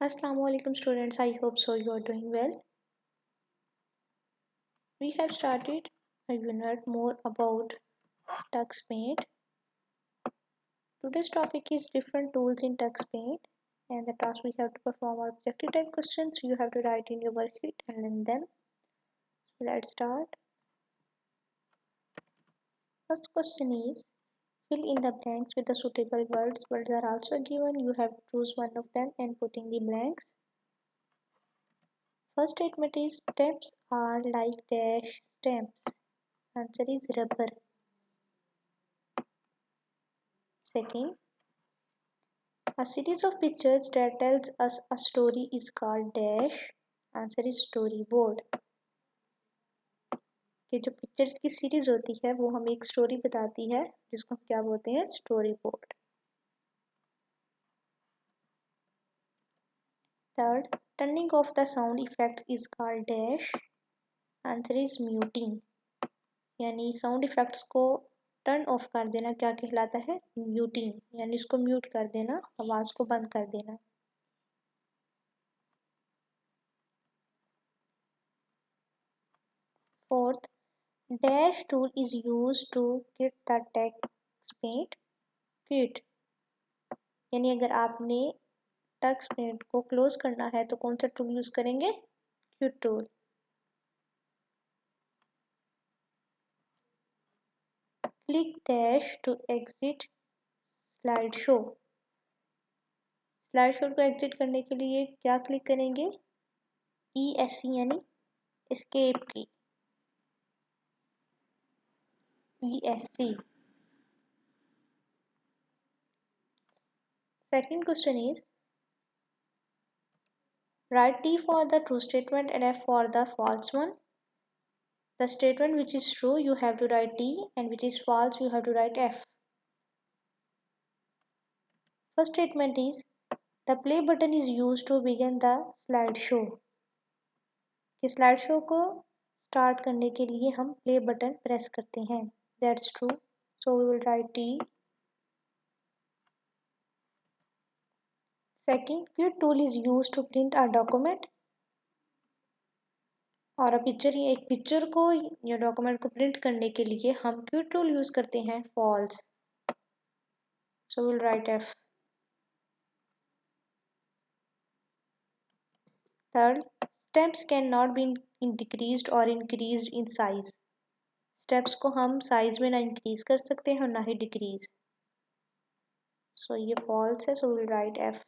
Assalamu alaikum students, I hope so you are doing well. We have started a unit more about TuxPaint. Today's topic is different tools in TuxPaint and the task we have to perform are objective type questions you have to write in your worksheet and learn them. So let's start. First question is fill in the blanks with the suitable words. Words are also given. You have to choose one of them and put in the blanks. First statement is steps are like dash stamps. Answer is rubber. Second, a series of pictures that tells us a story is called dash. Answer is storyboard. कि जो pictures की series होती है वो हमें एक story बताती है जिसको हम क्या बोलते हैं story board. Third, turning of the sound effects is called dash. Answer is muting. यानी साउंड इफेक्ट्स को टर्न ऑफ कर देना क्या कहलाता है म्यूटिंग. यानी इसको म्यूट कर देना, आवाज को बंद कर देना. Fourth, dash tool is used to kit the text paint. Kit यानी अगर आपने टक्स पेंट को क्लोज करना है तो कौन सा टूल यूज करेंगे cute tool. Click dash to exit slide show. Slide show को एग्जिट करने के लिए क्या क्लिक करेंगे ESC यानी एस्केप की. ESC. Second question is write T for the true statement and F for the false one. The statement which is true you have to write T and which is false you have to write F. First statement is the play button is used to begin the slideshow. कि slide show को start करने के लिए हम play button press करते हैं. That's true. So we will write T. Second, Q tool is used to print a document. और picture एक पिक्चर को या डॉक्यूमेंट को प्रिंट करने के लिए हम क्यू टूल यूज करते हैं false. So will write F. Third, steps can not be decreased और इंक्रीज्ड इन साइज. स्टेप्स को हम साइज में ना इंक्रीज कर सकते हैं और ना ही डिक्रीज. सो ये फॉल्स है. So will write F.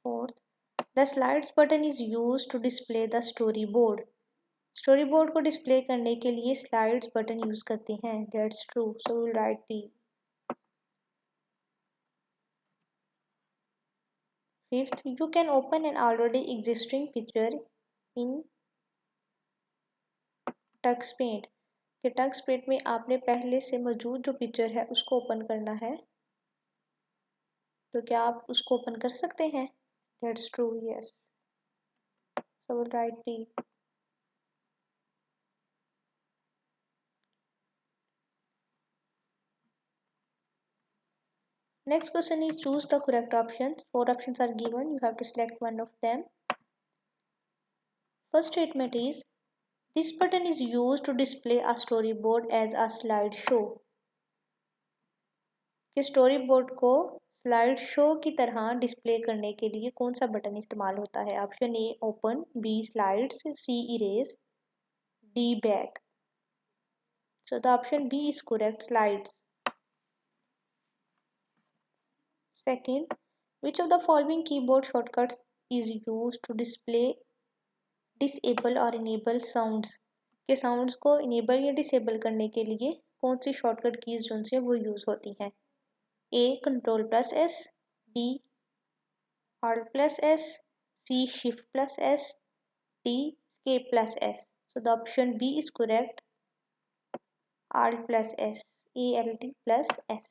Fourth, the slides button is used to display the story board. Story board को डिस्प्ले करने के लिए स्लाइड्स बटन यूज करते हैं. That's true. So will write T. Fifth, you can open an already existing picture in TuxPaint. कि TuxPaint में आपने पहले से मौजूद जो पिक्चर है उसको ओपन करना है तो क्या आप उसको ओपन कर सकते हैं. That's true. Yes. So we'll write T. Next question is choose the correct options. 4 options are given. You have to select one of them. First statement is this button is used to display a storyboard as a slideshow. कि story board को slide show की तरह display करने के लिए कौन सा button इस्तेमाल होता है. Option A open, B slides, C erase, D back. So the option B is correct, slides. Second, which of the following keyboard shortcuts is used to display disable or enable sounds. के sounds को enable या disable करने के लिए कौन सी shortcut keys जो से वो यूज होती हैं. A Control plus S, B Alt plus S, C Shift plus S, D Escape plus S. So the option B is correct, Alt plus S, ALT plus S.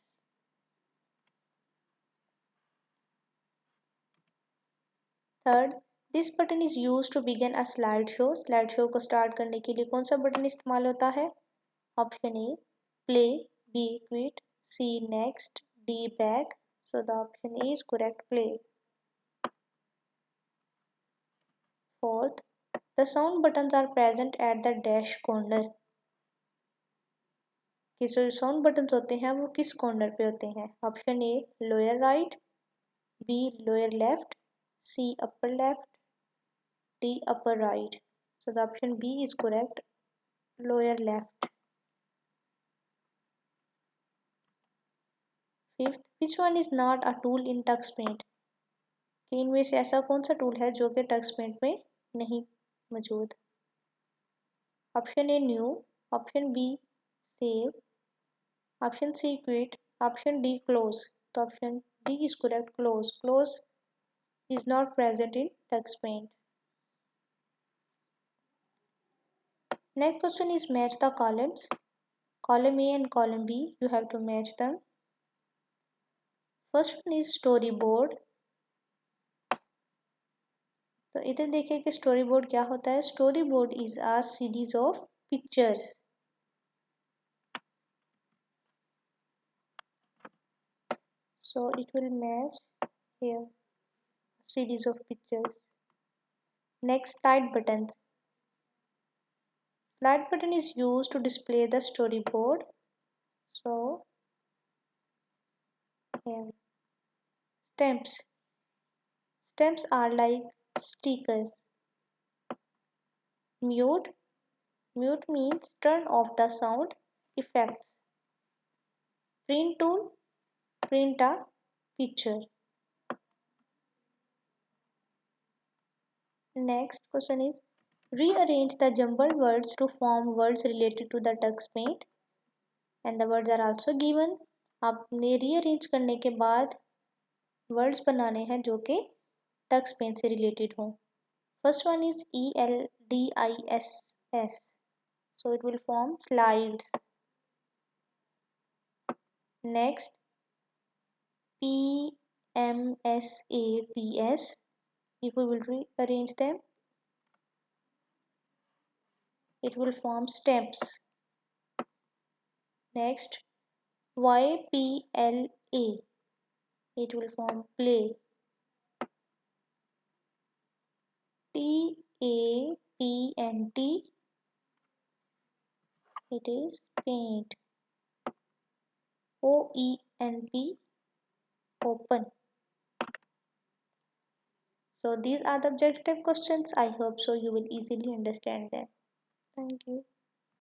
Third, this button is used to begin a slideshow. Slideshow को start करने के लिए कौन सा button इस्तेमाल होता है. Option A play, B quit, C next, D back. So the option A is correct, play. Fourth, the sound buttons are present at the dash corner. कि जो साउंड बटन्स होते हैं वो किस कॉर्नर पे होते हैं? Option A lower right, B lower left, C upper left, D upper right. So the option B is correct, lower left. Fifth, which one is not a tool in tux paint? कि इनमें से ऐसा कौन सा tool है जो कि Tux paint में नहीं मौजूद? Option A new, option B save, option C quit, option D close. तो option D is correct, close. Close is not present in tux paint. Next question is match the columns. Column A and column B, you have to match them. First one is storyboard. तो इधर देखिए कि story board क्या होता है. Story board is a series of pictures. So it will match here, series of pictures. Next, slide buttons. Slide button is used to display the storyboard. So here, stamps. Stamps are like stickers. Mute. Mute means turn off the sound effects. Print tool. Print a picture. Next question is rearrange the jumbled words to form words related to the tux paint. And the words are also given. आपने rearrange करने के बाद words बनाने हैं जो कि Tux paint से related हो. First one is ELDISS. So it will form slides. Next, PMSATS. If we will rearrange them, it will form stamps. Next, YPLA. It will form play. TAPNT. It is paint. OENP, open. So these are the objective questions. I hope so you will easily understand them. Thank you.